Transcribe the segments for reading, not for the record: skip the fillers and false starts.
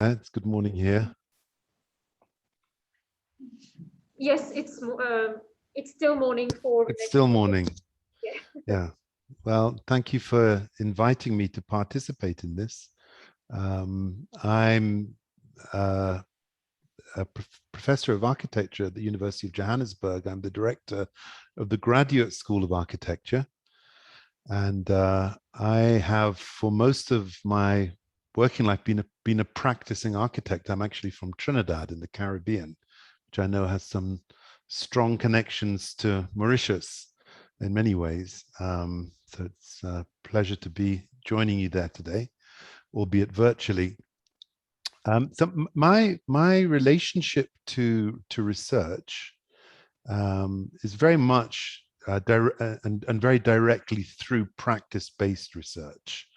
It's good morning here. Yes, it's still morning for. It's still morning. Yeah. Yeah. Well, thank you for inviting me to participate in this. I'm a professor of architecture at the University of Johannesburg. I'm the director of the Graduate School of Architecture. And I have, for most of my working life, been a practicing architect. I'm actually from Trinidad in the Caribbean, which I know has some strong connections to Mauritius in many ways. So it's a pleasure to be joining you there today, albeit virtually. So my relationship to research is very much and very directly through practice-based research.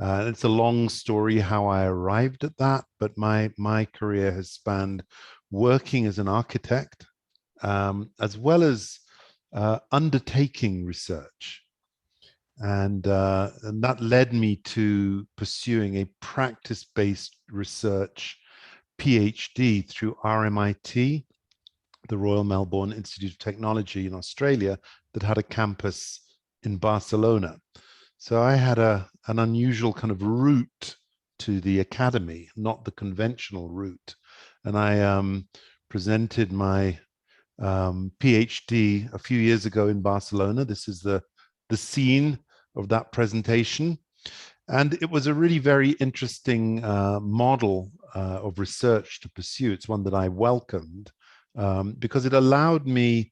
It's a long story how I arrived at that, but my career has spanned working as an architect, as well as undertaking research. And that led me to pursuing a practice-based research PhD through RMIT, the Royal Melbourne Institute of Technology in Australia, that had a campus in Barcelona. So I had an unusual kind of route to the academy, not the conventional route. And I presented my PhD a few years ago in Barcelona. This is the scene of that presentation. And it was a really very interesting model of research to pursue. It's one that I welcomed because it allowed me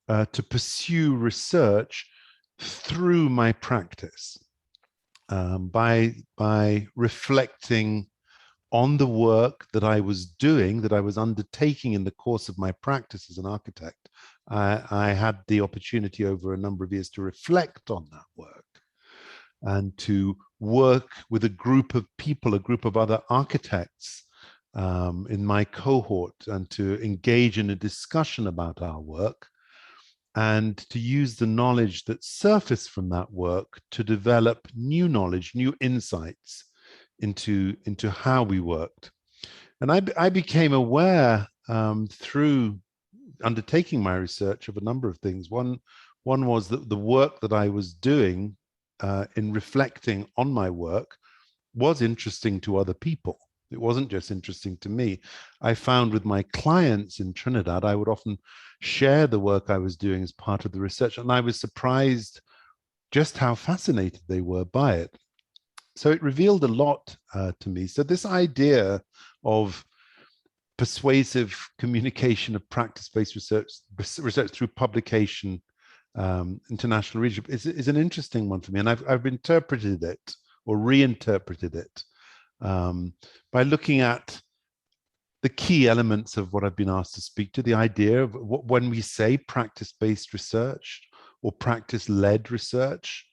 to pursue research through my practice by reflecting on the work that I was doing, that I was undertaking in the course of my practice as an architect. I had the opportunity over a number of years to reflect on that work and to work with a group of people, a group of other architects in my cohort, and to engage in a discussion about our work and to use the knowledge that surfaced from that work to develop new knowledge, new insights into how we worked. And I became aware through undertaking my research of a number of things. One was that the work that I was doing in reflecting on my work was interesting to other people. It wasn't just interesting to me. I found with my clients in Trinidad, I would often share the work I was doing as part of the research, and I was surprised just how fascinated they were by it. So it revealed a lot to me. So this idea of persuasive communication of practice-based research through publication, international readership, is an interesting one for me. And I've interpreted it or reinterpreted it by looking at the key elements of what I've been asked to speak to, the idea of when we say practice-based research or practice-led research.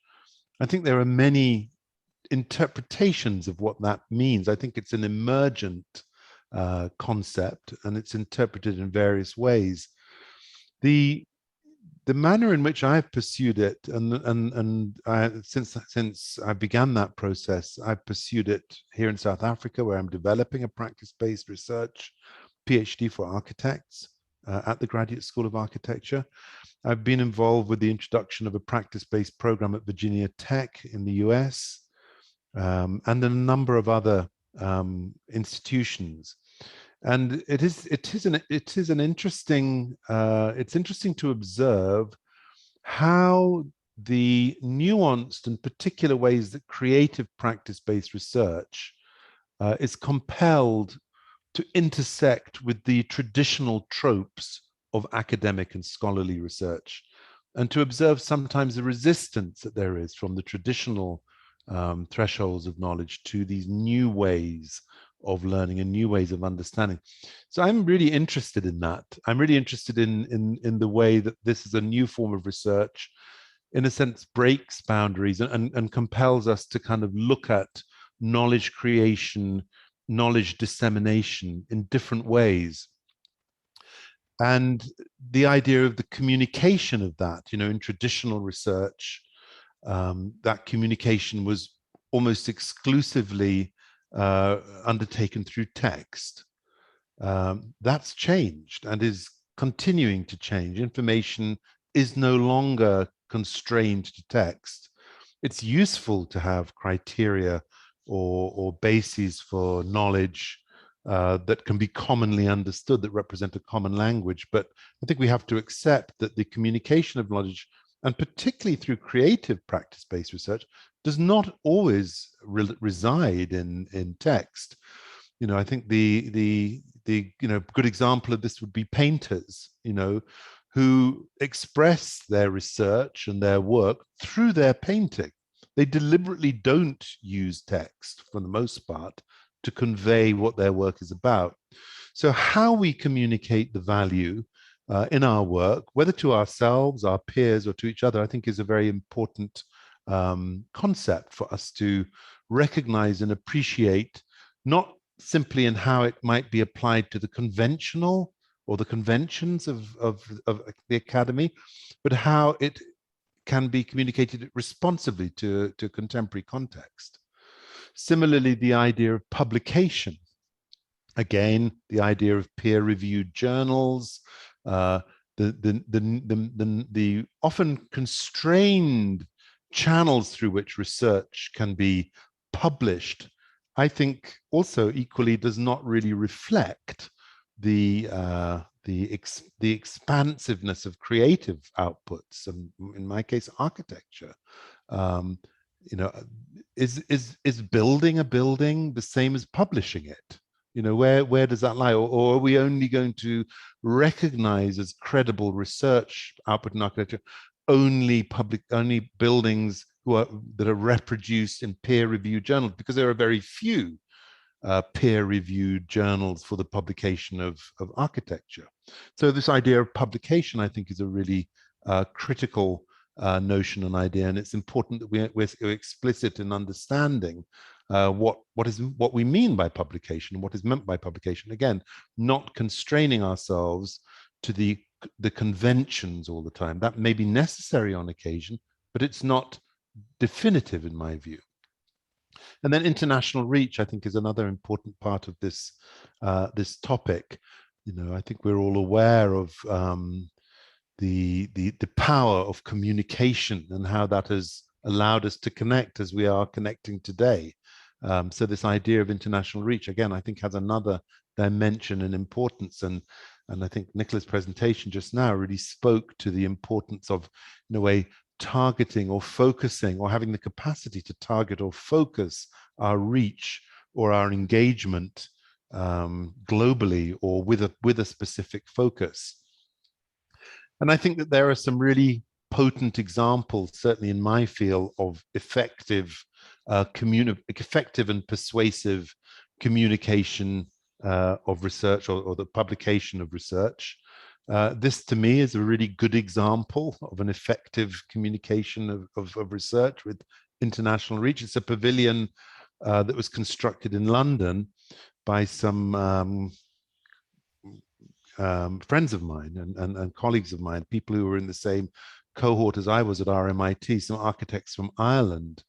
I think there are many interpretations of what that means. I think it's an emergent concept, and it's interpreted in various ways. The manner in which I've pursued it, since I began that process, I've pursued it here in South Africa, where I'm developing a practice-based research PhD for architects at the Graduate School of Architecture. I've been involved with the introduction of a practice-based program at Virginia Tech in the US, and a number of other institutions. And it's interesting to observe how the nuanced and particular ways that creative practice-based research is compelled to intersect with the traditional tropes of academic and scholarly research, and to observe sometimes the resistance that there is from the traditional thresholds of knowledge to these new ways of learning and new ways of understanding. So I'm really interested in that. I'm really interested in the way that this is a new form of research, in a sense breaks boundaries and compels us to kind of look at knowledge creation, knowledge dissemination in different ways. And the idea of the communication of that, in traditional research, that communication was almost exclusively undertaken through text. That's changed and is continuing to change. Information is no longer constrained to text. It's useful to have criteria or bases for knowledge that can be commonly understood, that represent a common language. But I think we have to accept that the communication of knowledge, and particularly through creative practice-based research, does not always reside in text. I think the good example of this would be painters, who express their research and their work through their painting. They deliberately don't use text for the most part to convey what their work is about. So how we communicate the value in our work, whether to ourselves, our peers, or to each other, I think is a very important concept for us to recognize and appreciate, not simply in how it might be applied to the conventional or the conventions of the academy, but how it can be communicated responsively to contemporary context. Similarly, the idea of publication. Again, the idea of peer-reviewed journals, the often constrained channels through which research can be published, I think also equally does not really reflect the expansiveness of creative outputs, and in my case, architecture. Is building a building the same as publishing it? Where does that lie? Or are we only going to recognize as credible research output in architecture only buildings that are reproduced in peer-reviewed journals, because there are very few peer-reviewed journals for the publication of architecture. So this idea of publication, I think, is a really critical notion and idea, and it's important that we're explicit in understanding what we mean by publication, what is meant by publication. Again, not constraining ourselves to the conventions all the time. That may be necessary on occasion, but it's not definitive in my view. And then international reach, I think, is another important part of this this topic. I think we're all aware of the power of communication and how that has allowed us to connect as we are connecting today. So this idea of international reach, again, I think has another dimension and importance. And I think Nicola's presentation just now really spoke to the importance of, in a way, targeting or focusing, or having the capacity to target or focus our reach or our engagement globally, or with a specific focus. And I think that there are some really potent examples, certainly in my field, of effective and persuasive communication of research, or the publication of research. This, to me, is a really good example of an effective communication of research with international reach. It's a pavilion that was constructed in London by some friends of mine and colleagues of mine, people who were in the same cohort as I was at RMIT, some architects from Ireland.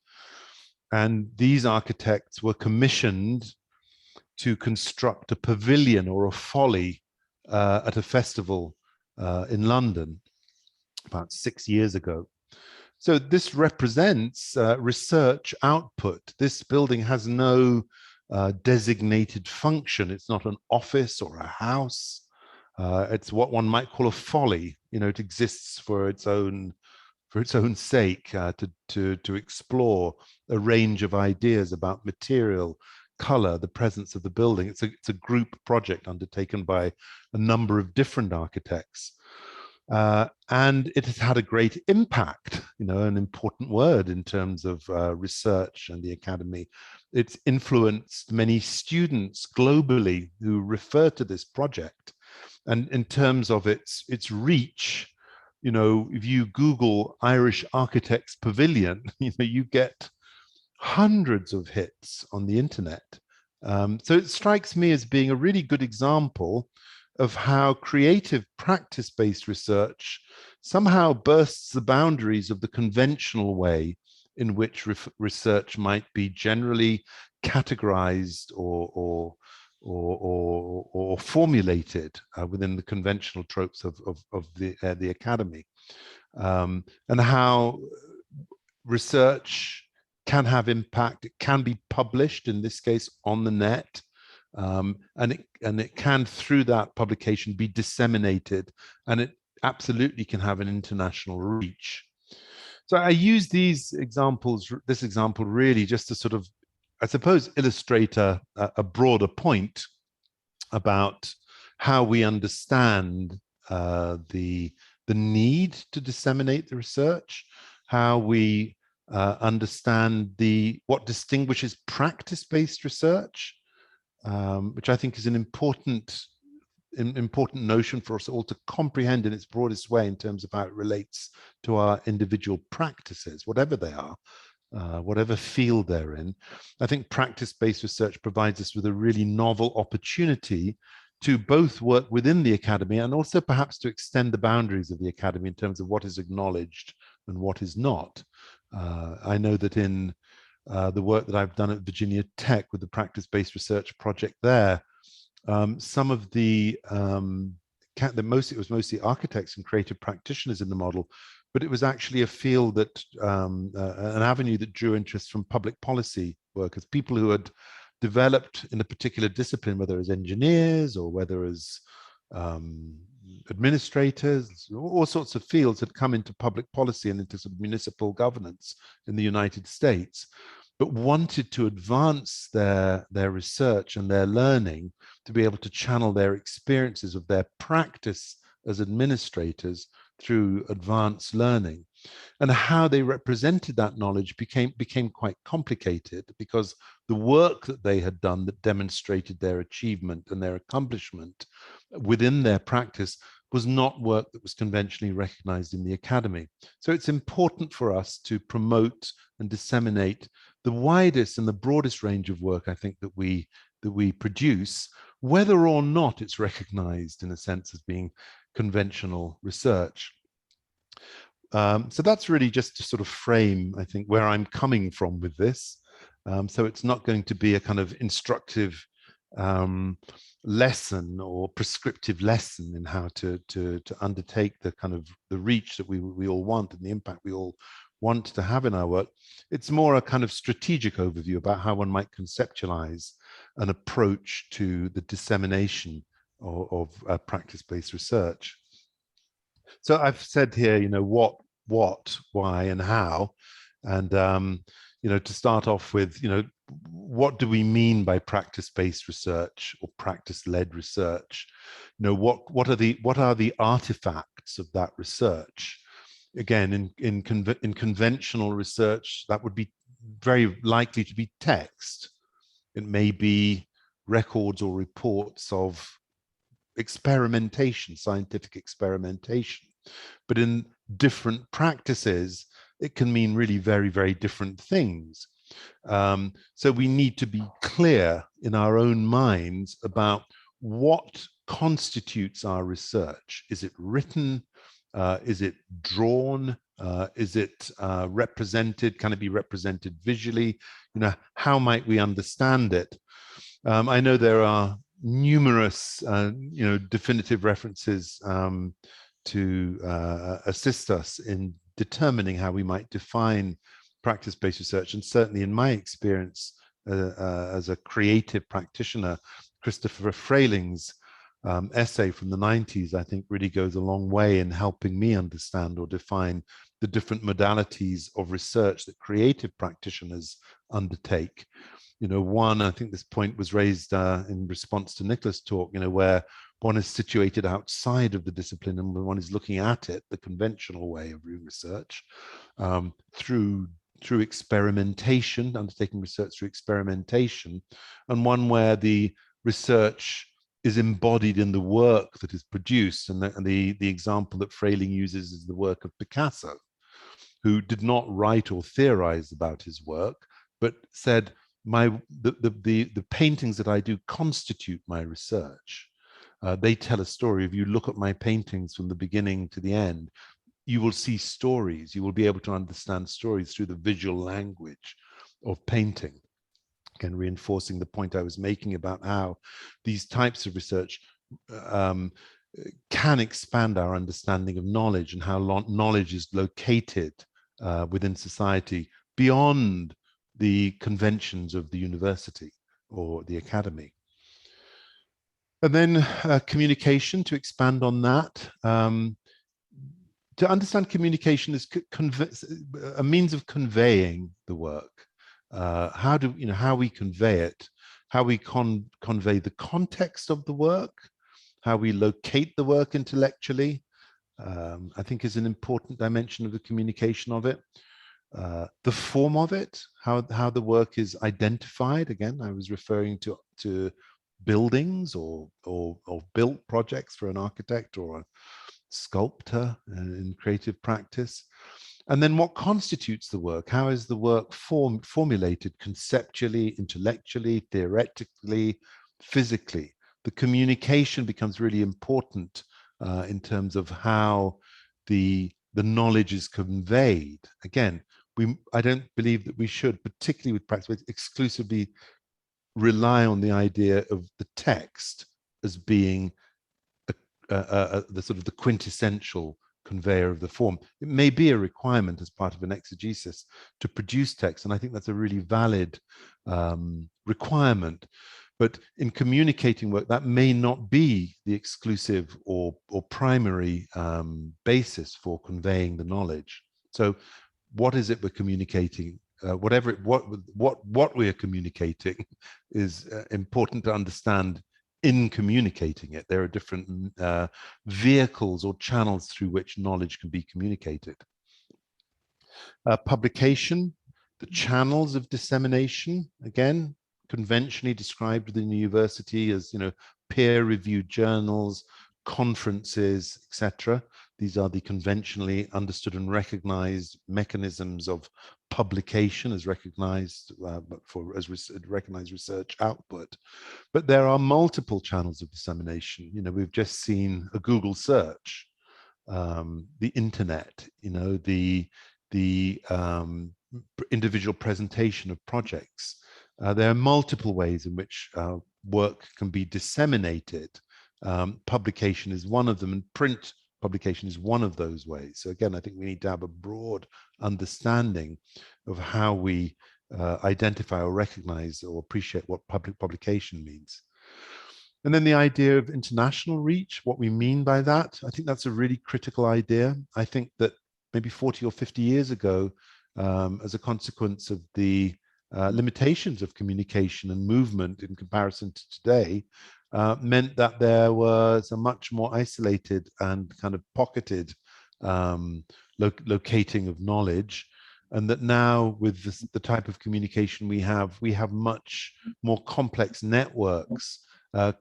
And these architects were commissioned to construct a pavilion or a folly at a festival in London about 6 years ago. So this represents research output. This building has no designated function. It's not an office or a house. It's what one might call a folly. It exists for its own sake, to explore a range of ideas about material, color, the presence of the building. It's a group project undertaken by a number of different architects. And it has had a great impact, an important word in terms of research and the academy. It's influenced many students globally who refer to this project. And in terms of its reach, if you Google Irish Architects Pavilion, you get hundreds of hits on the internet. So it strikes me as being a really good example of how creative practice-based research somehow bursts the boundaries of the conventional way in which research might be generally categorized or formulated within the conventional tropes of the academy, and how research can have impact. It can be published, in this case, on the net, and it can, through that publication, be disseminated, and it absolutely can have an international reach. So I use these examples, this example, really just to sort of, I suppose, illustrate a broader point about how we understand the need to disseminate the research, how we understand what distinguishes practice-based research, which I think is an important notion for us all to comprehend in its broadest way in terms of how it relates to our individual practices, whatever they are, whatever field they're in. I think practice-based research provides us with a really novel opportunity to both work within the academy and also perhaps to extend the boundaries of the academy in terms of what is acknowledged and what is not. I know that in the work that I've done at Virginia Tech with the practice-based research project there, some of it was mostly architects and creative practitioners in the model, but it was actually a field that, an avenue that drew interest from public policy workers, people who had developed in a particular discipline, whether as engineers or whether as administrators, all sorts of fields had come into public policy and into sort of municipal governance in the United States, but wanted to advance their research and their learning to be able to channel their experiences of their practice as administrators through advanced learning. And how they represented that knowledge became quite complicated, because the work that they had done that demonstrated their achievement and their accomplishment within their practice was not work that was conventionally recognized in the academy. So it's important for us to promote and disseminate the widest and the broadest range of work, I think, that we produce, whether or not it's recognized in a sense as being conventional research. So that's really just to sort of frame, I think, where I'm coming from with this. So it's not going to be a kind of instructive lesson or prescriptive lesson in how to undertake the kind of the reach that we all want and the impact we all want to have in our work. It's more a kind of strategic overview about how one might conceptualize an approach to the dissemination of practice-based research. So I've said here, you know, what, why, and how. And, you know, to start off with, you know, what do we mean by practice-based research or practice-led research? You know, what are the artifacts of that research? Again, in conventional research, that would be very likely to be text. It may be records or reports of experimentation, scientific experimentation. But in different practices, it can mean really very, very different things. So we need to be clear in our own minds about what constitutes our research. Is it written? Is it drawn? Is it represented? Can it be represented visually? You know, how might we understand it? I know there are numerous, you know, definitive references to assist us in determining how we might define practice-based research. And certainly in my experience as a creative practitioner, Christopher Frayling's essay from the 90s, I think, really goes a long way in helping me understand or define the different modalities of research that creative practitioners undertake. You know, one, I think this point was raised in response to Nicholas' talk, you know, where one is situated outside of the discipline and one is looking at it the conventional way of doing research through experimentation, undertaking research through experimentation, and one where the research is embodied in the work that is produced. And the example that Frayling uses is the work of Picasso, who did not write or theorize about his work, but said, the paintings that I do constitute my research. They tell a story. If you look at my paintings from the beginning to the end, you will see stories. You will be able to understand stories through the visual language of painting. again, reinforcing the point I was making about how these types of research can expand our understanding of knowledge and how knowledge is located within society beyond the conventions of the university or the academy. And then communication, to expand on that. To understand communication is a means of conveying the work. How we convey it, how we convey the context of the work, how we locate the work intellectually, I think is an important dimension of the communication of it. The form of it, how the work is identified. Again, I was referring to buildings or built projects for an architect or a sculptor in creative practice. And then what constitutes the work? How is the work formulated conceptually, intellectually, theoretically, physically? The communication becomes really important in terms of how the knowledge is conveyed. Again, I don't believe that we should, particularly with practice, exclusively rely on the idea of the text as being the sort of the quintessential conveyor of the form. It may be a requirement as part of an exegesis to produce text, and I think that's a really valid requirement. But in communicating work, that may not be the exclusive or primary basis for conveying the knowledge. So what is it we're communicating? What we are communicating is important to understand in communicating it. There are different vehicles or channels through which knowledge can be communicated. Publication, the channels of dissemination, again, conventionally described within the university as, peer-reviewed journals, conferences, etc. These are the conventionally understood and recognized mechanisms of publication as recognized recognized research output. But there are multiple channels of dissemination. We've just seen a Google search, the internet, the individual presentation of projects. There are multiple ways in which work can be disseminated. Publication is one of them, and print publication is one of those ways. So again, I think we need to have a broad understanding of how we identify or recognize or appreciate what public publication means. And then the idea of international reach, what we mean by that, I think that's a really critical idea. I think that maybe 40 or 50 years ago, as a consequence of the limitations of communication and movement in comparison to today, meant that there was a much more isolated and kind of pocketed locating of knowledge, and that now with the type of communication we have much more complex networks,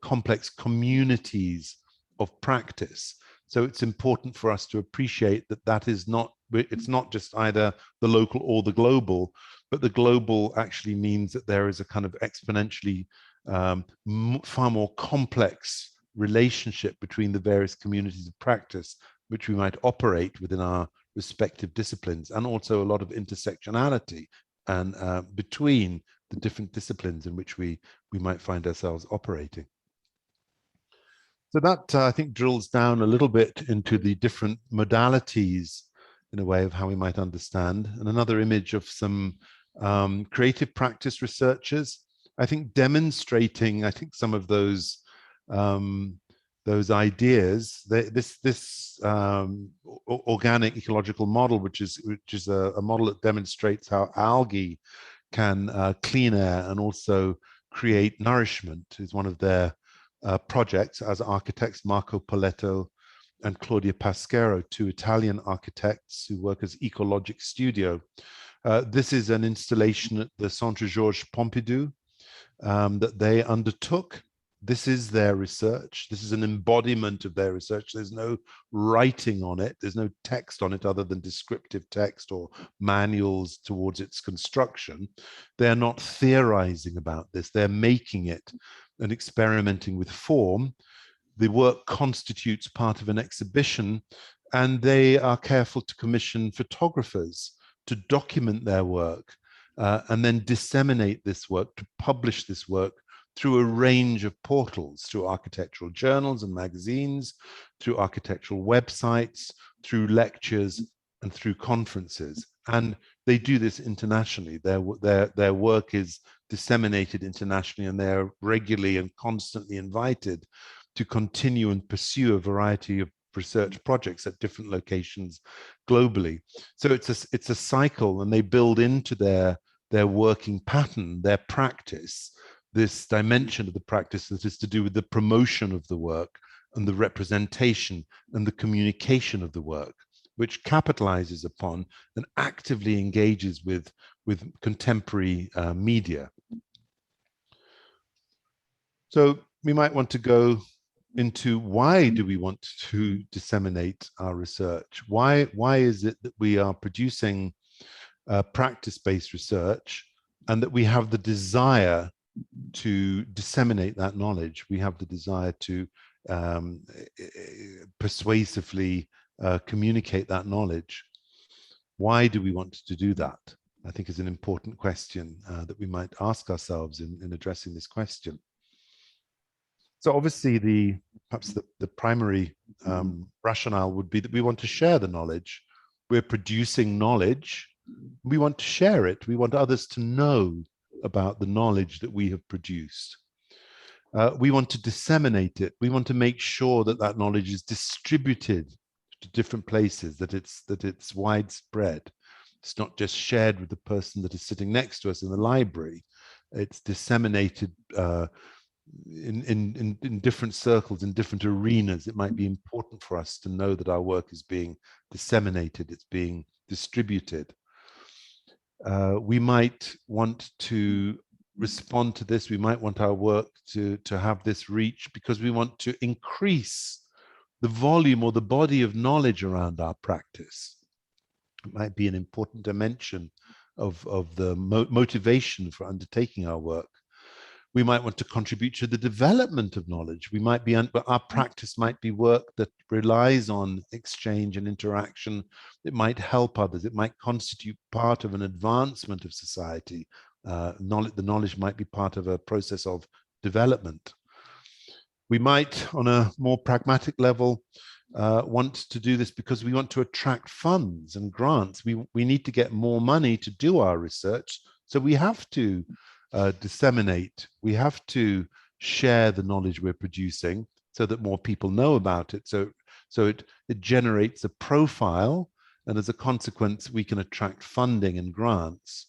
complex communities of practice. So it's important for us to appreciate that it's not just either the local or the global, but the global actually means that there is a kind of exponentially far more complex relationship between the various communities of practice which we might operate within our respective disciplines, and also a lot of intersectionality and between the different disciplines in which we might find ourselves operating. So that I think drills down a little bit into the different modalities in a way of how we might understand. And another image of some creative practice researchers, I think demonstrating, some of those ideas. This organic ecological model, which is a model that demonstrates how algae can clean air and also create nourishment, is one of their projects as architects, Marco Poletto and Claudia Pasquero, two Italian architects who work as Ecologic Studio. This is an installation at the Centre Georges Pompidou that they undertook. This is their research. This is an embodiment of their research. There's no writing on it. There's no text on it other than descriptive text or manuals towards its construction. They're not theorizing about this. They're making it and experimenting with form. The work constitutes part of an exhibition, and they are careful to commission photographers to document their work and then disseminate this work, to publish this work through a range of portals, through architectural journals and magazines, through architectural websites, through lectures, and through conferences. And they do this internationally. Their work is disseminated internationally, and they're regularly and constantly invited to continue and pursue a variety of research projects at different locations globally. So it's a cycle, and they build into their working pattern, their practice, this dimension of the practice that is to do with the promotion of the work and the representation and the communication of the work, which capitalizes upon and actively engages with contemporary media. So we might want to go into why do we want to disseminate our research? Why is it that we are producing practice-based research, and that we have the desire to disseminate that knowledge? We have the desire to persuasively communicate that knowledge. Why do we want to do that? I think is an important question that we might ask ourselves in addressing this question. So obviously, perhaps the primary rationale would be that we want to share the knowledge. We're producing knowledge. We want to share it. We want others to know about the knowledge that we have produced. We want to disseminate it. We want to make sure that that knowledge is distributed to different places, that it's widespread. It's not just shared with the person that is sitting next to us in the library. It's disseminated in different circles, in different arenas. It might be important for us to know that our work is being disseminated, it's being distributed. We might want to respond to this. We might want our work to have this reach because we want to increase the volume or the body of knowledge around our practice. It might be an important dimension of the motivation for undertaking our work. We might want to contribute to the development of knowledge. We might be, our practice might be work that relies on exchange and interaction. It might help others. It might constitute part of an advancement of society. The knowledge might be part of a process of development. We might, on a more pragmatic level, want to do this because we want to attract funds and grants. We need to get more money to do our research, so we have to disseminate. We have to share the knowledge we're producing so that more people know about it. So it generates a profile, and as a consequence, we can attract funding and grants.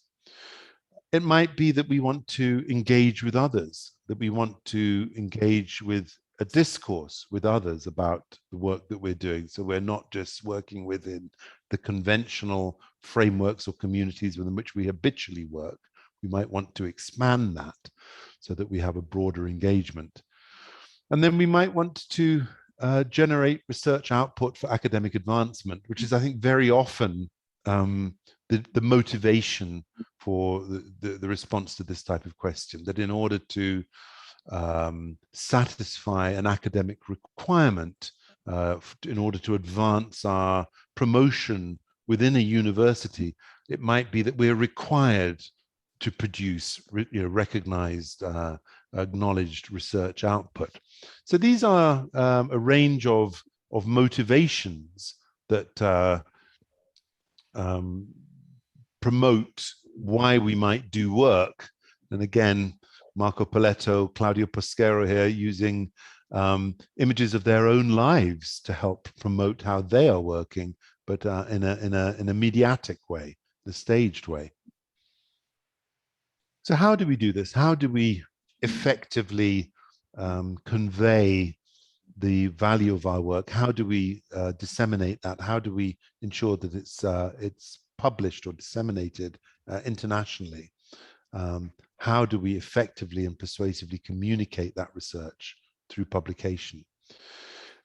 It might be that we want to engage with others, that we want to engage with a discourse with others about the work that we're doing. So we're not just working within the conventional frameworks or communities within which we habitually work. We might want to expand that so that we have a broader engagement. And then we might want to generate research output for academic advancement, which is, I think, very often the motivation for the response to this type of question, that in order to satisfy an academic requirement, in order to advance our promotion within a university, it might be that we're required to produce recognized, acknowledged research output. So these are a range of motivations that promote why we might do work. And again, Marco Poletto, Claudio Posquero here, using images of their own lives to help promote how they are working, but in a mediatic way, the staged way. So how do we do this? How do we effectively convey the value of our work? How do we disseminate that? How do we ensure that it's published or disseminated internationally? How do we effectively and persuasively communicate that research through publication?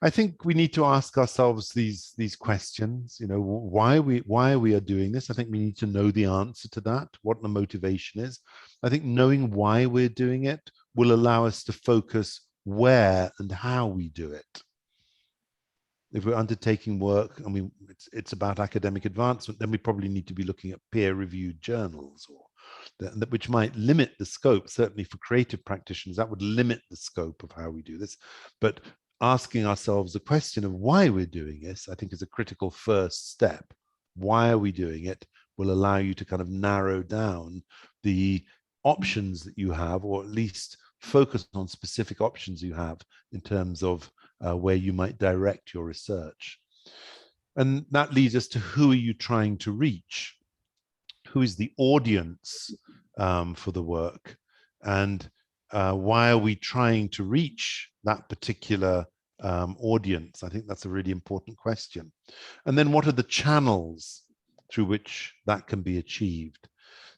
I think we need to ask ourselves these questions. Why we are doing this. I think we need to know the answer to that, what the motivation is. I think knowing why we're doing it will allow us to focus where and how we do it. If we're undertaking work and it's about academic advancement, then we probably need to be looking at peer-reviewed journals which might limit the scope. Certainly for creative practitioners, that would limit the scope of how we do this. But asking ourselves the question of why we're doing this, I think, is a critical first step. Why are we doing it will allow you to kind of narrow down the options that you have, or at least focus on specific options you have in terms of where you might direct your research. And that leads us to, who are you trying to reach? Who is the audience for the work? And why are we trying to reach that particular audience? I think that's a really important question. And then what are the channels through which that can be achieved?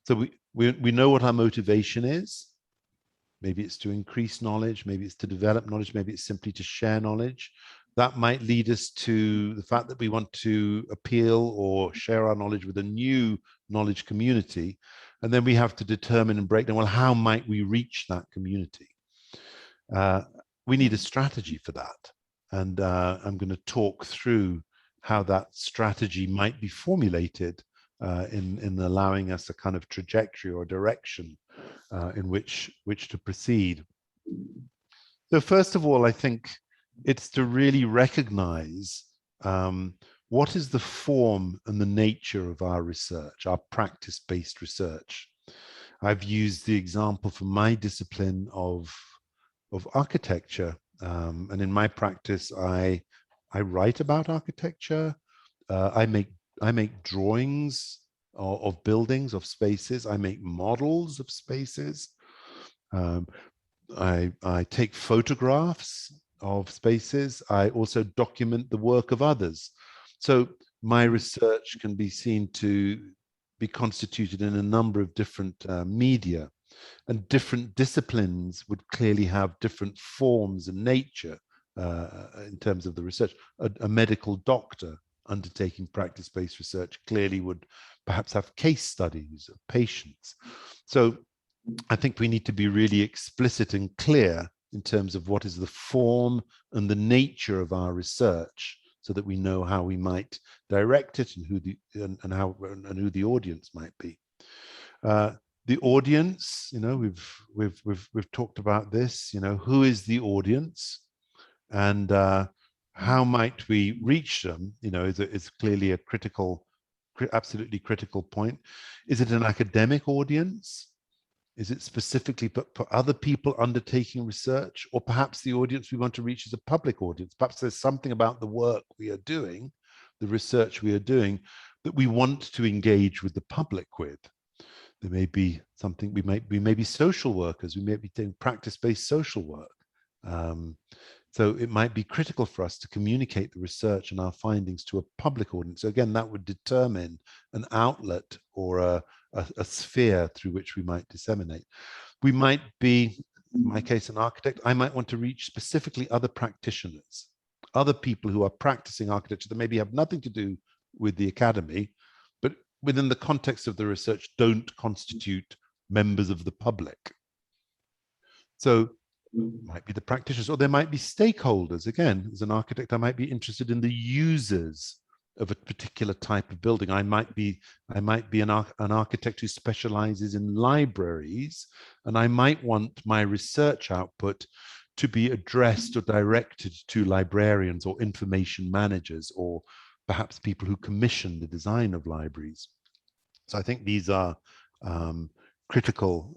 So we know what our motivation is. Maybe it's to increase knowledge, maybe it's to develop knowledge, maybe it's simply to share knowledge. That might lead us to the fact that we want to appeal or share our knowledge with a new knowledge community. And then we have to determine and break down, well, how might we reach that community? We need a strategy for that. And I'm going to talk through how that strategy might be formulated in allowing us a kind of trajectory or direction in which to proceed. So first of all, I think it's to really recognize what is the form and the nature of our research, our practice-based research. I've used the example for my discipline of architecture, and in my practice, I write about architecture. I make drawings of buildings, of spaces. I make models of spaces. I take photographs of spaces. I also document the work of others. So my research can be seen to be constituted in a number of different media, and different disciplines would clearly have different forms and nature in terms of the research. A medical doctor undertaking practice-based research clearly would perhaps have case studies of patients. So I think we need to be really explicit and clear in terms of what is the form and the nature of our research, so that we know how we might direct it and who the audience might be. The audience, you know, we've talked about this. You know, who is the audience, and how might we reach them? You know, is clearly a critical, absolutely critical point. Is it an academic audience? Is it specifically for other people undertaking research? Or perhaps the audience we want to reach is a public audience. Perhaps there's something about the work we are doing, the research we are doing, that we want to engage with the public with. There may be something, we may be social workers, we may be doing practice-based social work. So it might be critical for us to communicate the research and our findings to a public audience. So again, that would determine an outlet or a sphere through which we might disseminate. We might be, in my case, an architect. I might want to reach specifically other practitioners, other people who are practicing architecture that maybe have nothing to do with the academy, but within the context of the research don't constitute members of the public. So might be the practitioners, or there might be stakeholders. Again, as an architect, I might be interested in the users of a particular type of building. I might be an architect who specializes in libraries, and I might want my research output to be addressed or directed to librarians or information managers, or perhaps people who commission the design of libraries. So I think these are critical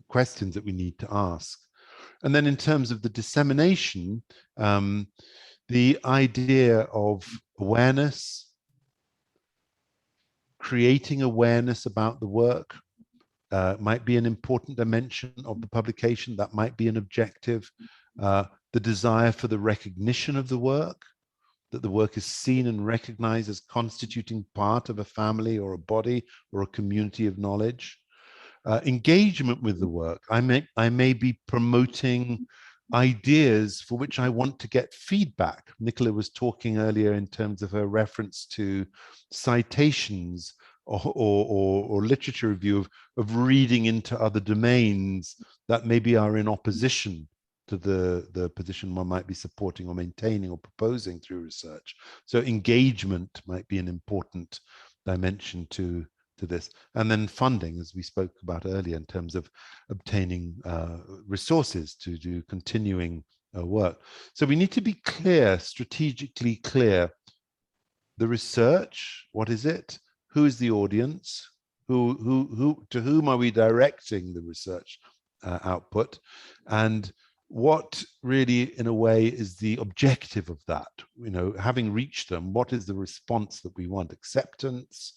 questions that we need to ask. And then in terms of the dissemination, the idea of awareness, creating awareness about the work might be an important dimension of the publication. That might be an objective. The desire for the recognition of the work, that the work is seen and recognized as constituting part of a family or a body or a community of knowledge. Engagement with the work. I may be promoting ideas for which I want to get feedback. Nicola was talking earlier in terms of her reference to citations or literature review of reading into other domains that maybe are in opposition to the position one might be supporting or maintaining or proposing through research. So engagement might be an important dimension to to this. And then funding, as we spoke about earlier, in terms of obtaining resources to do continuing work. So we need to be clear, strategically clear. The research, what is it? Who is the audience? To whom are we directing the research output? And what really, in a way, is the objective of that? You know, having reached them, what is the response that we want? Acceptance,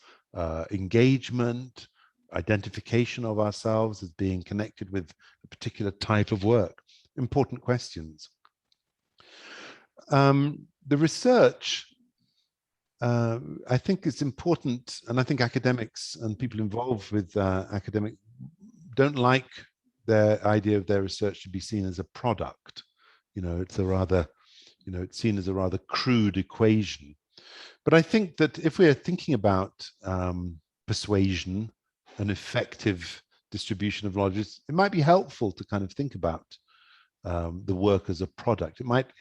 engagement, identification of ourselves as being connected with a particular type of work. Important questions. The research, I think it's important, and I think academics and people involved with academic don't like their idea of their research to be seen as a product. You know, it's a rather, you know, it's seen as a rather crude equation. But I think that if we're thinking about persuasion, an effective distribution of knowledge, it might be helpful to kind of think about the work as a product. It might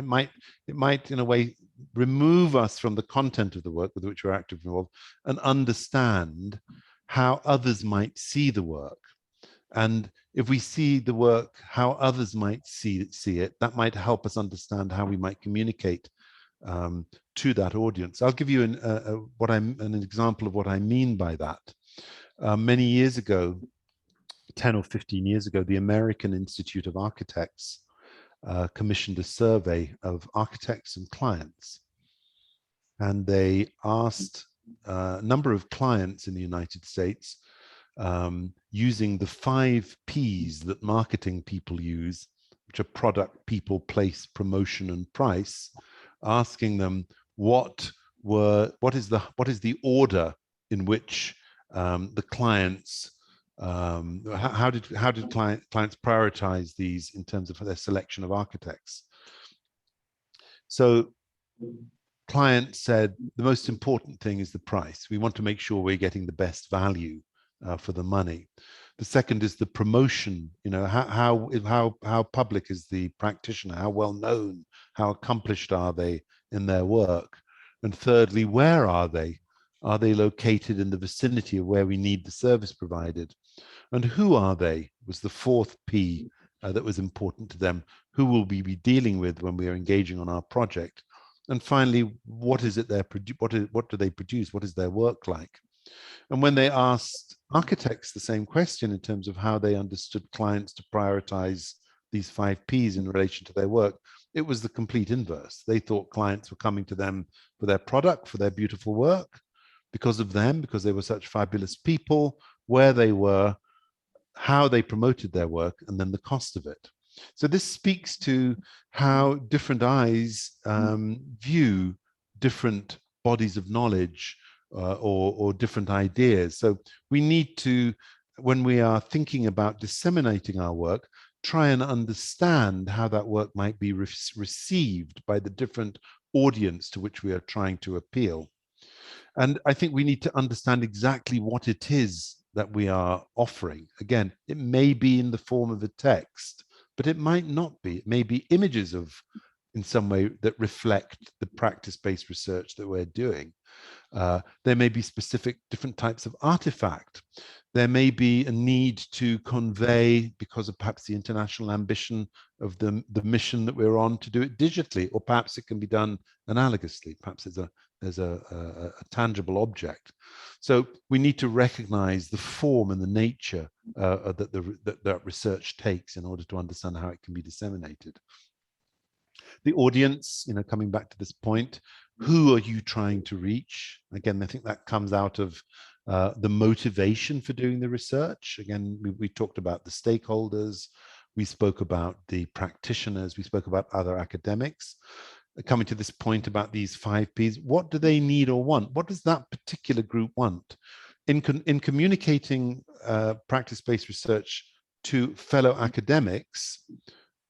in a way remove us from the content of the work with which we're actively involved and understand how others might see the work. And if we see the work, how others might see it, that might help us understand how we might communicate to that audience. I'll give you an example of what I mean by that. Many years ago, 10 or 15 years ago, the American Institute of Architects commissioned a survey of architects and clients. And they asked a number of clients in the United States, using the 5 Ps that marketing people use, which are product, people, place, promotion, and price, asking them what is the order in which the clients, how did clients prioritize these in terms of their selection of architects. So clients said the most important thing is the price. We want to make sure we're getting the best value for the money. The second is the promotion. You know, how public is the practitioner? How well known? How accomplished are they in their work? And thirdly, where are they? Are they located in the vicinity of where we need the service provided? And who are they? Was the 4th P that was important to them. Who will we be dealing with when we are engaging on our project? And finally, what is it what do they produce? What is their work like? And when they asked architects the same question in terms of how they understood clients to prioritize these 5 Ps in relation to their work, it was the complete inverse. They thought clients were coming to them for their product, for their beautiful work, because of them, because they were such fabulous people, where they were, how they promoted their work, and then the cost of it. So this speaks to how different eyes view different bodies of knowledge or different ideas. So we need to, when we are thinking about disseminating our work, try and understand how that work might be received by the different audience to which we are trying to appeal. And I think we need to understand exactly what it is that we are offering. Again, it may be in the form of a text, but it might not be. It may be images of, in some way, that reflect the practice-based research that we're doing. There may be specific different types of artifact. There may be a need to convey, because of perhaps the international ambition of the mission that we're on, to do it digitally, or perhaps it can be done analogously. Perhaps there's a tangible object. So we need to recognize the form and the nature that research takes in order to understand how it can be disseminated. The audience, you know, coming back to this point, who are you trying to reach? Again, I think that comes out of the motivation for doing the research. Again, we talked about the stakeholders, we spoke about the practitioners, we spoke about other academics. Coming to this point about these 5 Ps, what do they need or want? What does that particular group want? In communicating practice-based research to fellow academics,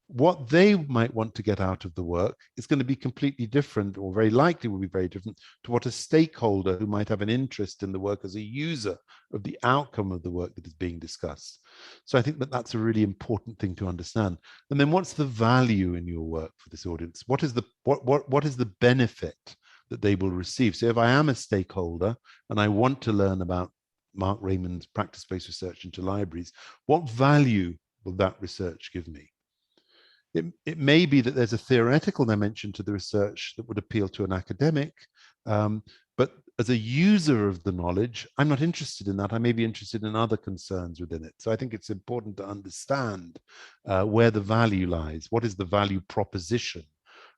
what they might want to get out of the work is going to be completely different, or very likely will be very different, to what a stakeholder who might have an interest in the work as a user of the outcome of the work that is being discussed. So I think that that's a really important thing to understand. And then what's the value in your work for this audience? What is the benefit that they will receive? So if I am a stakeholder and I want to learn about Mark Raymond's practice-based research into libraries, what value will that research give me? It may be that there's a theoretical dimension to the research that would appeal to an academic, but as a user of the knowledge, I'm not interested in that. I may be interested in other concerns within it. So I think it's important to understand where the value lies. What is the value proposition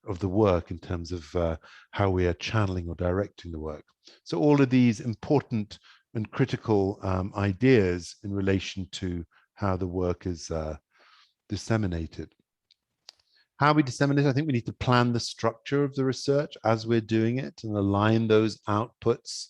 of the work in terms of how we are channeling or directing the work? So all of these important and critical ideas in relation to how the work is disseminated. How we disseminate, I think we need to plan the structure of the research as we're doing it and align those outputs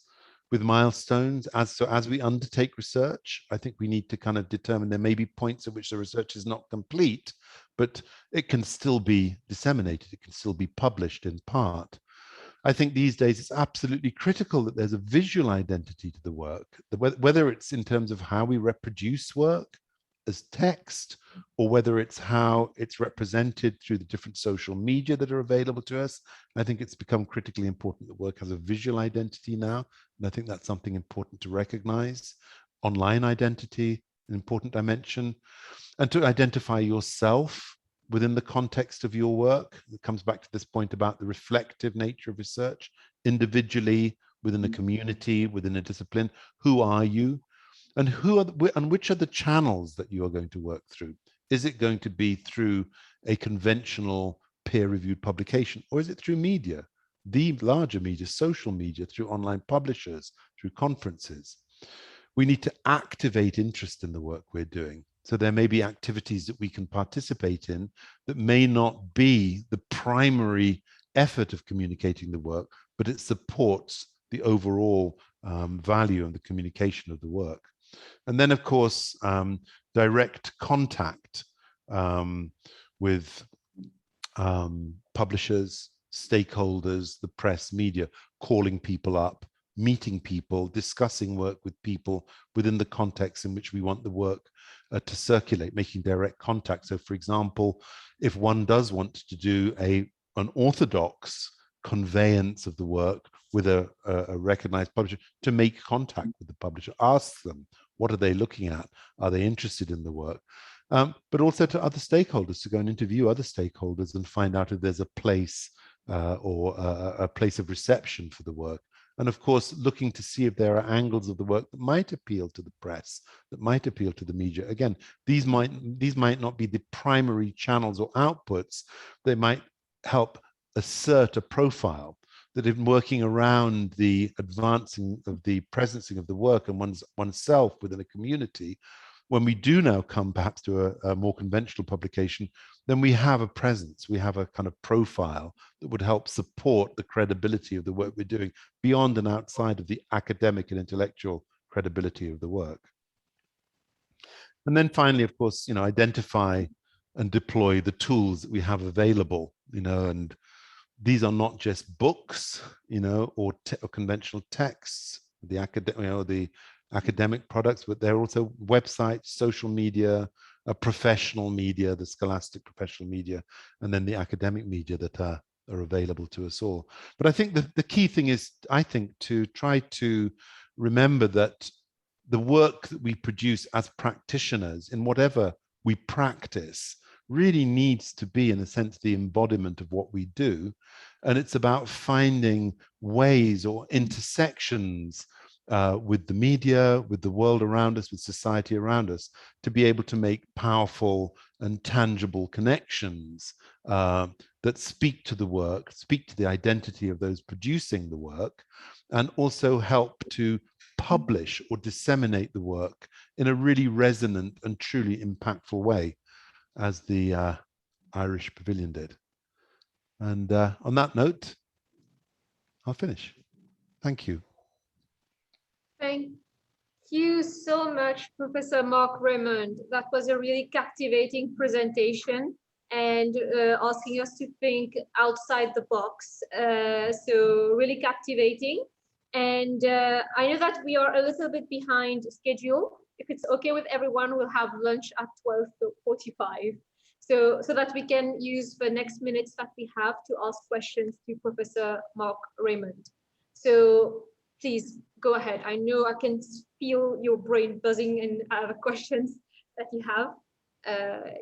with milestones. As we undertake research, I think we need to kind of determine there may be points at which the research is not complete, but it can still be disseminated. It can still be published in part. I think these days it's absolutely critical that there's a visual identity to the work, whether it's in terms of how we reproduce work as text, or whether it's how it's represented through the different social media that are available to us. I think it's become critically important that work has a visual identity now, and I think that's something important to recognize. Online identity, an important dimension, and to identify yourself within the context of your work. It comes back to this point about the reflective nature of research, individually, within a community, within a discipline. Who are you? And which are the channels that you are going to work through? Is it going to be through a conventional peer-reviewed publication, or is it through media, the larger media, social media, through online publishers, through conferences? We need to activate interest in the work we're doing. So there may be activities that we can participate in that may not be the primary effort of communicating the work, but it supports the overall value and the communication of the work. And then, of course, direct contact with publishers, stakeholders, the press, media, calling people up, meeting people, discussing work with people within the context in which we want the work to circulate, making direct contact. So, for example, if one does want to do an orthodox conveyance of the work with a recognized publisher, to make contact with the publisher, ask them, what are they looking at? Are they interested in the work? But also to other stakeholders, to go and interview other stakeholders and find out if there's a place or a place of reception for the work. And of course, looking to see if there are angles of the work that might appeal to the press, that might appeal to the media. Again, these might not be the primary channels or outputs. They might help assert a profile that in working around the advancing of the presencing of the work and oneself within a community, when we do now come perhaps to a more conventional publication, then we have a presence, we have a kind of profile that would help support the credibility of the work we're doing beyond and outside of the academic and intellectual credibility of the work. And then finally, of course, identify and deploy the tools that we have available, and these are not just books, or conventional texts, the academic products, but they're also websites, social media, professional media, the scholastic professional media, and then the academic media that are available to us all. But I think the key thing is, to try to remember that the work that we produce as practitioners in whatever we practice really needs to be, in a sense, the embodiment of what we do. And it's about finding ways or intersections with the media, with the world around us, with society around us, to be able to make powerful and tangible connections that speak to the work, speak to the identity of those producing the work, and also help to publish or disseminate the work in a really resonant and truly impactful way, as the Irish Pavilion did. And on that note, I'll finish. Thank you. Thank you so much, Professor Mark Raymond. That was a really captivating presentation and asking us to think outside the box. So really captivating. And I know that we are a little bit behind schedule. If it's okay with everyone, we'll have lunch at 12:45. So that we can use the next minutes that we have to ask questions to Professor Mark Raymond. So please go ahead. I know I can feel your brain buzzing and other questions that you have.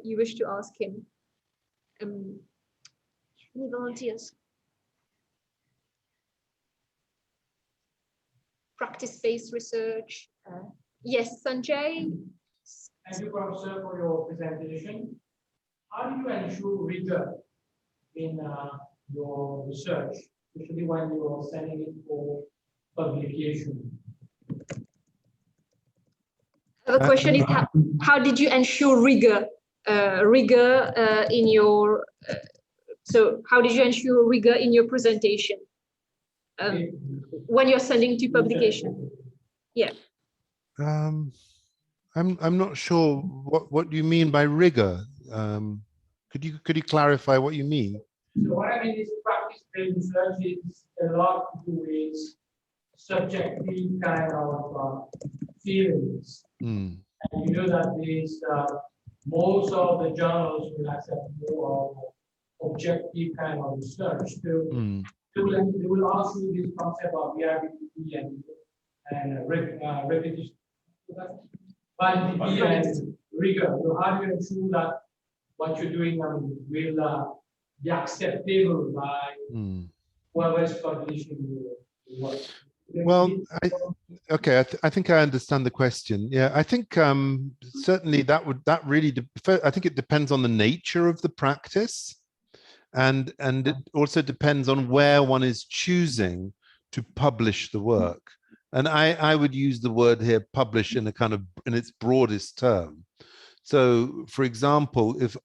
You wish to ask him. Any volunteers? Practice-based research. Yes, Sanjay. Thank you, Professor, for your presentation. How do you ensure rigor in your research, especially when you are sending it for publication? The question is, how did you ensure rigor in your? So, how did you ensure rigor in your presentation when you're sending to publication? Yeah. I'm not sure what you mean by rigor. Could you clarify what you mean? So what I mean is practice-based research is a lot to do with subjective kind of feelings. And you know that these most of the journals will accept more of objective kind of research. So they will ask you this concept of variability and repetition, validity and rigor. So how do you ensure that what you're doing will be acceptable by whoever is publishing your work? Well, I think I understand the question. Yeah, I think certainly that really I think it depends on the nature of the practice, and it also depends on where one is choosing to publish the work. And I would use the word here, publish, in its broadest term. So, for example, if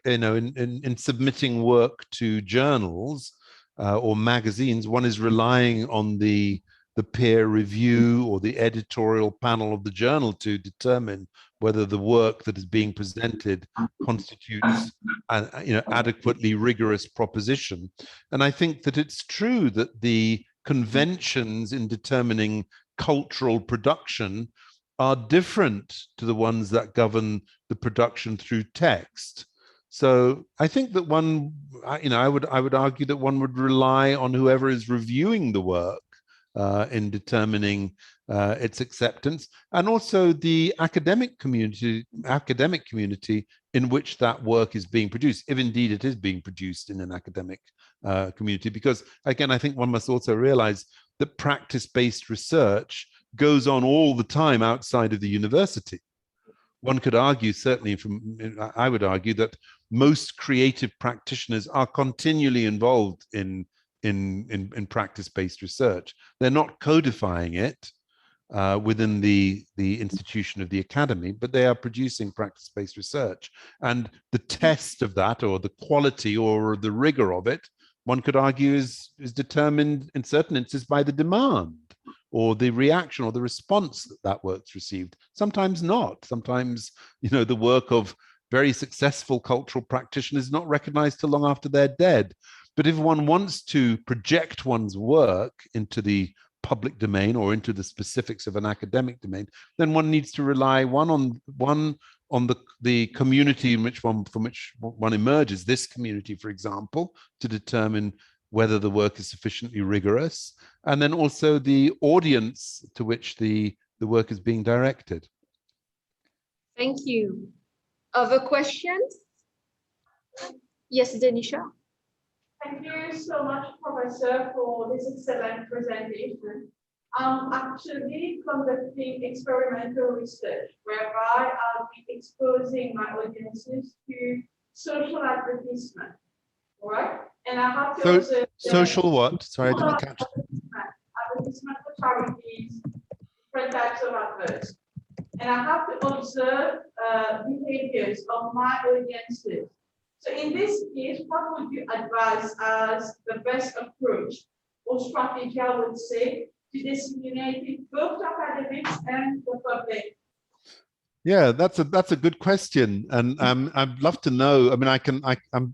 you know, in submitting work to journals or magazines, one is relying on the peer review or the editorial panel of the journal to determine whether the work that is being presented constitutes an adequately rigorous proposition. And I think that it's true that the conventions in determining cultural production are different to the ones that govern the production through text. So I think that I would argue that one would rely on whoever is reviewing the work in determining its acceptance, and also the academic community in which that work is being produced, if indeed it is being produced in an academic community. Because again, I think one must also realize that practice-based research goes on all the time outside of the university. One could argue, certainly I would argue that most creative practitioners are continually involved in practice-based research. They're not codifying it within the institution of the academy, but they are producing practice-based research. And the test of that, or the quality or the rigor of it, one could argue is determined in certain instances by the demand or the reaction or the response that work's received. Sometimes not. Sometimes, the work of very successful cultural practitioners is not recognized till long after they're dead. But if one wants to project one's work into the public domain or into the specifics of an academic domain, then one needs to rely on the community from which one emerges, this community, for example, to determine whether the work is sufficiently rigorous, and then also the audience to which the work is being directed. Thank you. Other questions? Yes, Denisha. Thank you so much, Professor, for this excellent presentation. I'm actually conducting experimental research whereby I'll be exposing my audiences to social advertisement. All right? And I have to observe social what? Sorry, I didn't catch. Advertisement for charities, different types of adverts. And I have to observe behaviors of my audiences. So in this case, what would you advise as the best approach or strategy, I would say, to disseminate it both to academics and the public? Yeah, that's a good question, and I'd love to know. I mean,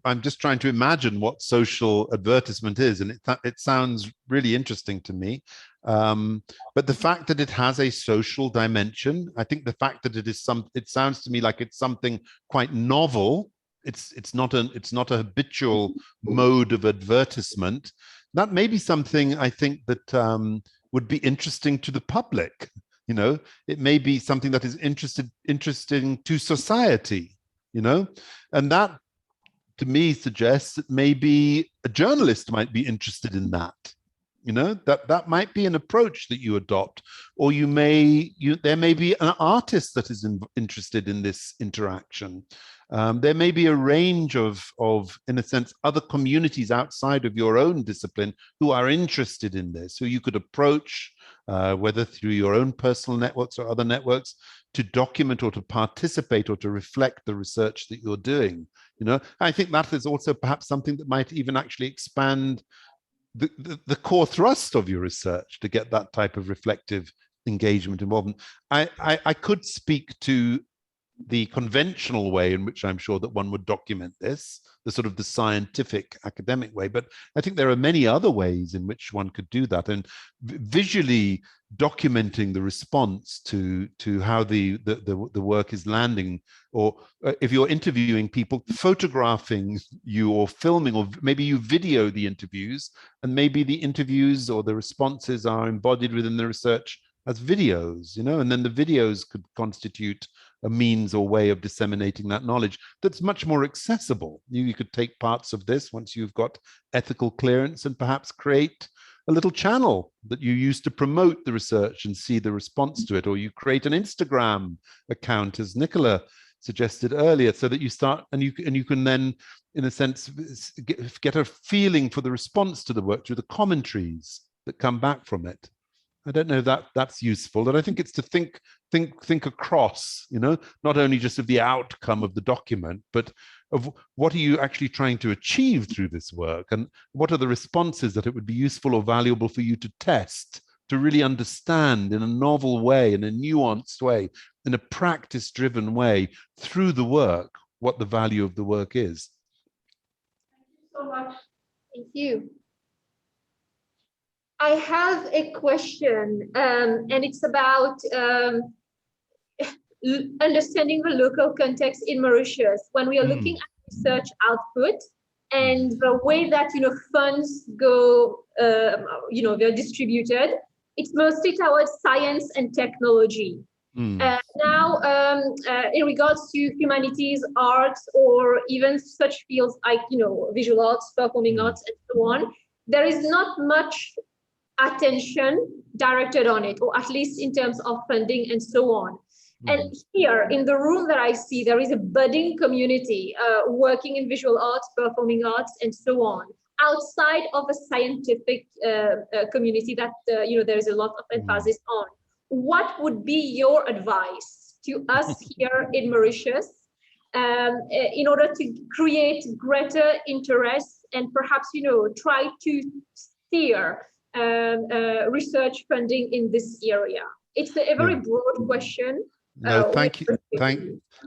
I'm just trying to imagine what social advertisement is, and it sounds really interesting to me. But the fact that it has a social dimension, I think the fact that it sounds to me like it's something quite novel. It's not a habitual mode of advertisement. That may be something I think that would be interesting to the public. You know, it may be something that is interesting to society, you know, and that to me suggests that maybe a journalist might be interested in that. You know, that might be an approach that you adopt, or there may be an artist that is interested in this interaction. There may be a range of, in a sense, other communities outside of your own discipline who are interested in this, who you could approach, whether through your own personal networks or other networks, to document or to participate or to reflect the research that you're doing. You know, I think that is also perhaps something that might even actually expand the core thrust of your research, to get that type of reflective engagement involvement. I could speak to the conventional way in which I'm sure that one would document this, the sort of the scientific academic way, but I think there are many other ways in which one could do that, and visually documenting the response to how the work is landing, or if you're interviewing people, photographing you or filming, or maybe you video the interviews, and maybe the interviews or the responses are embodied within the research as videos, you know, and then the videos could constitute a means or way of disseminating that knowledge that's much more accessible. You could take parts of this once you've got ethical clearance and perhaps create a little channel that you use to promote the research and see the response to it, or you create an Instagram account, as Nicola suggested earlier, so that you start and you can then, in a sense, get a feeling for the response to the work through the commentaries that come back from it. I don't know that that's useful, and I think it's to think across, you know, not only just of the outcome of the document, but of what are you actually trying to achieve through this work, and what are the responses that it would be useful or valuable for you to test, to really understand in a novel way, in a nuanced way, in a practice-driven way through the work, what the value of the work is. Thank you so much. Thank you. I have a question, and it's about understanding the local context in Mauritius when we are looking at research output and the way that, you know, funds go, you know, they're distributed. It's mostly towards science and technology. Now, in regards to humanities, arts, or even such fields like, you know, visual arts, performing arts, and so on, there is not much attention directed on it, or at least in terms of funding and so on. And here in the room that I see, there is a budding community working in visual arts, performing arts, and so on, outside of a scientific community that, you know, there is a lot of emphasis on. What would be your advice to us here in Mauritius in order to create greater interest and perhaps, you know, try to steer research funding in this area? It's a very broad question. No, thank you.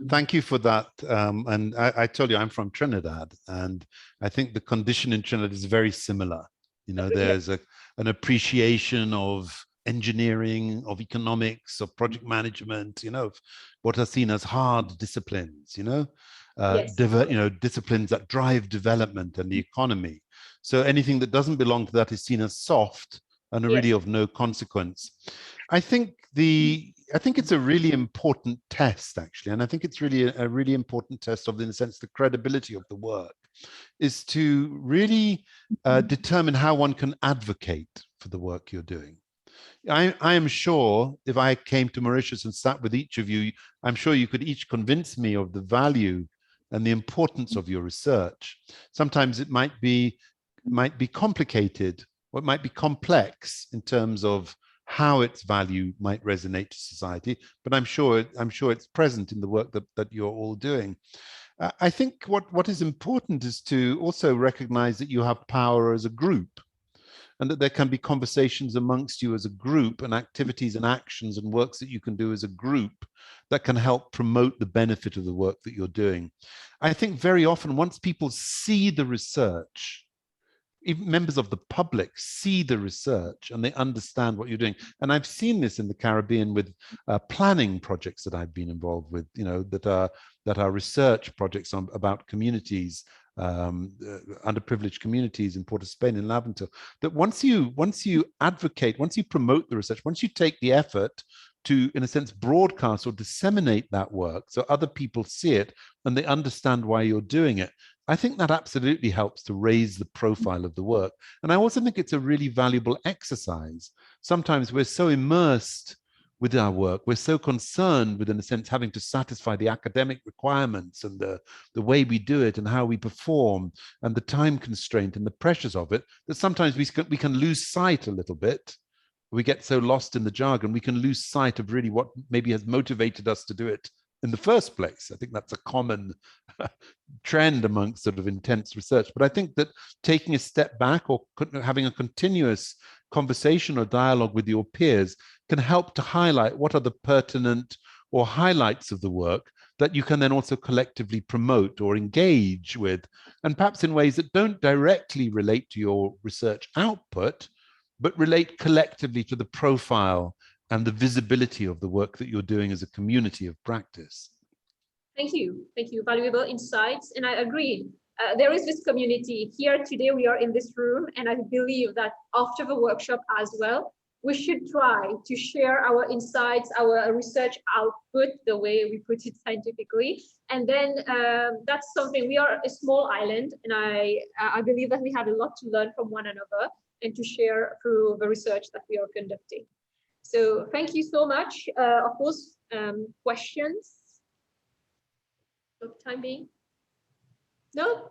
Thank you for that. And I told you I'm from Trinidad, and I think the condition in Trinidad is very similar. You know, there's an appreciation of engineering, of economics, of project management, you know, what are seen as hard disciplines, you know, disciplines that drive development and the economy. So anything that doesn't belong to that is seen as soft and really of no consequence. I think it's a really important test, actually, and I think it's really a really important test of, in a sense, the credibility of the work, is to really determine how one can advocate for the work you're doing. I am sure if I came to Mauritius and sat with each of you, I'm sure you could each convince me of the value and the importance of your research. Sometimes it might be complicated, or it might be complex in terms of how its value might resonate to society, but I'm sure it's present in the work that you're all doing. I think what is important is to also recognize that you have power as a group, and that there can be conversations amongst you as a group, and activities and actions and works that you can do as a group that can help promote the benefit of the work that you're doing. I think very often, once people see the research, even members of the public see the research and they understand what you're doing. And I've seen this in the Caribbean with planning projects that I've been involved with, you know, that are research projects about communities underprivileged communities in Port of Spain in Laventille, that once you advocate, once you promote the research, once you take the effort to, in a sense, broadcast or disseminate that work so other people see it and they understand why you're doing it, I think that absolutely helps to raise the profile of the work. And I also think it's a really valuable exercise. Sometimes we're so immersed with our work, we're so concerned with, in a sense, having to satisfy the academic requirements and the way we do it and how we perform and the time constraint and the pressures of it, that sometimes we can lose sight a little bit. We get so lost in the jargon, we can lose sight of really what maybe has motivated us to do it in the first place. I think that's a common trend amongst sort of intense research. But I think that taking a step back or having a continuous conversation or dialogue with your peers can help to highlight what are the pertinent or highlights of the work that you can then also collectively promote or engage with, and perhaps in ways that don't directly relate to your research output, but relate collectively to the profile and the visibility of the work that you're doing as a community of practice. Thank you. Thank you. Valuable insights. And I agree. There is this community here today. We are in this room, and I believe that after the workshop as well, we should try to share our insights, our research output, the way we put it scientifically. And then that's something, we are a small island, and I believe that we have a lot to learn from one another and to share through the research that we are conducting. So thank you so much. Of course, questions? For the time being? No?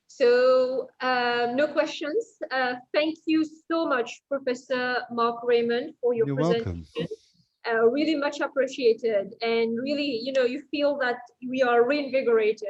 So no questions. Thank you so much, Professor Mark Raymond, for your presentation. Welcome. Really much appreciated. And really, you feel that we are reinvigorated